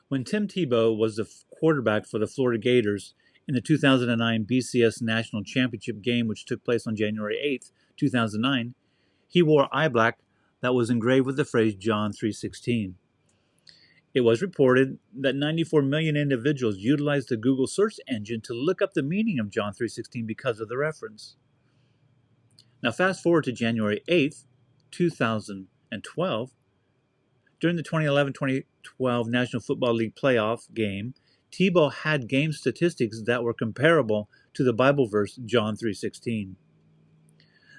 When Tim Tebow was the quarterback for the Florida Gators in the 2009 BCS National Championship Game, which took place on January 8, 2009, he wore eye black that was engraved with the phrase John 3:16. It was reported that 94 million individuals utilized the Google search engine to look up the meaning of John 3:16 because of the reference. Now fast forward to January 8th, 2012. During the 2011-2012 National Football League playoff game, Tebow had game statistics that were comparable to the Bible verse John 3:16.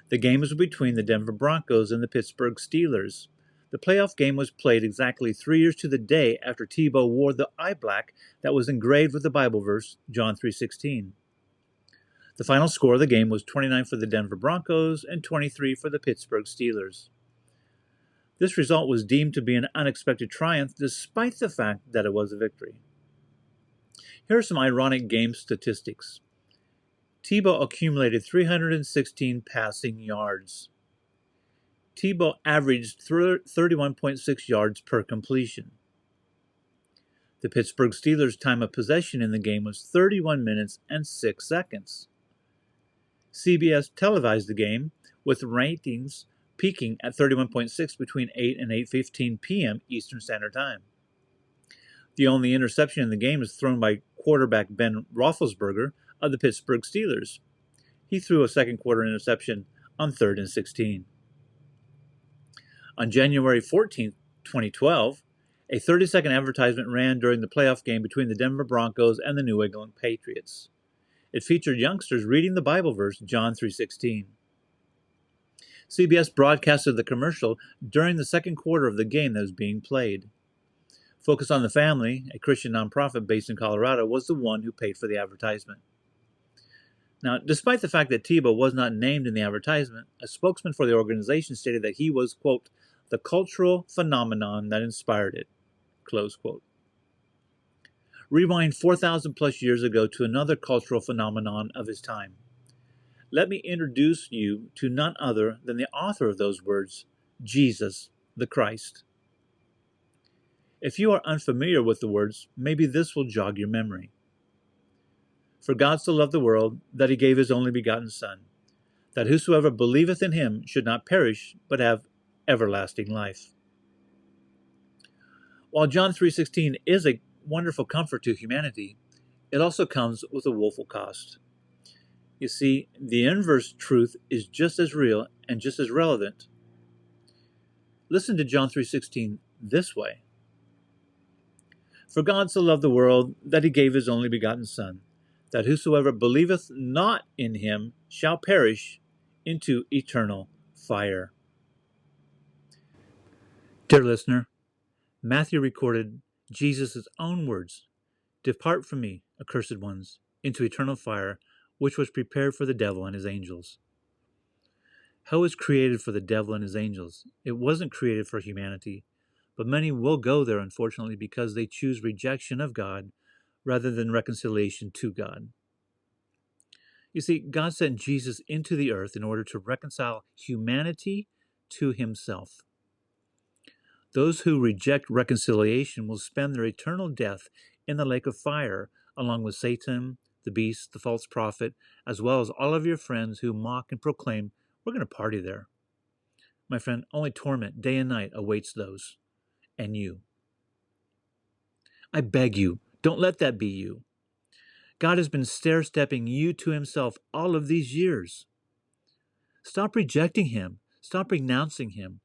The game was between the Denver Broncos and the Pittsburgh Steelers. The playoff game was played exactly 3 years to the day after Tebow wore the eye black that was engraved with the Bible verse John 3:16. The final score of the game was 29 for the Denver Broncos and 23 for the Pittsburgh Steelers. This result was deemed to be an unexpected triumph despite the fact that it was a victory. Here are some ironic game statistics. Tebow accumulated 316 passing yards. Tebow averaged 31.6 yards per completion. The Pittsburgh Steelers' time of possession in the game was 31 minutes and 6 seconds. CBS televised the game with ratings peaking at 31.6 between 8 and 8:15 p.m. Eastern Standard Time. The only interception in the game is thrown by quarterback Ben Roethlisberger of the Pittsburgh Steelers. He threw a second quarter interception on 3rd and 16. On January 14, 2012, a 30-second advertisement ran during the playoff game between the Denver Broncos and the New England Patriots. It featured youngsters reading the Bible verse John 3:16. CBS broadcasted the commercial during the second quarter of the game that was being played. Focus on the Family, a Christian nonprofit based in Colorado, was the one who paid for the advertisement. Now, despite the fact that Tebow was not named in the advertisement, a spokesman for the organization stated that he was, quote, the cultural phenomenon that inspired it, close quote. Rewind 4,000 plus years ago to another cultural phenomenon of his time. Let me introduce you to none other than the author of those words, Jesus the Christ. If you are unfamiliar with the words, maybe this will jog your memory. For God so loved the world that he gave his only begotten Son, that whosoever believeth in him should not perish, but have everlasting life. While John 3:16 is a wonderful comfort to humanity, it also comes with a woeful cost. You see, the inverse truth is just as real and just as relevant. Listen to John 3:16 this way. For God so loved the world that he gave his only begotten Son, that whosoever believeth not in him shall perish into eternal fire. Dear listener, Matthew recorded Jesus' own words, Depart from me, accursed ones, into eternal fire, which was prepared for the devil and his angels. Hell was created for the devil and his angels. It wasn't created for humanity, but many will go there, unfortunately, because they choose rejection of God rather than reconciliation to God. You see, God sent Jesus into the earth in order to reconcile humanity to himself. Those who reject reconciliation will spend their eternal death in the lake of fire, along with Satan, the beast, the false prophet, as well as all of your friends who mock and proclaim, we're going to party there. My friend, only torment day and night awaits those, and you. I beg you, don't let that be you. God has been stair-stepping you to himself all of these years. Stop rejecting him. Stop renouncing him.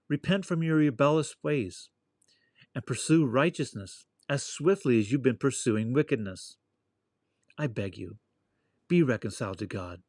Repent from your rebellious ways and pursue righteousness as swiftly as you've been pursuing wickedness. I beg you, be reconciled to God.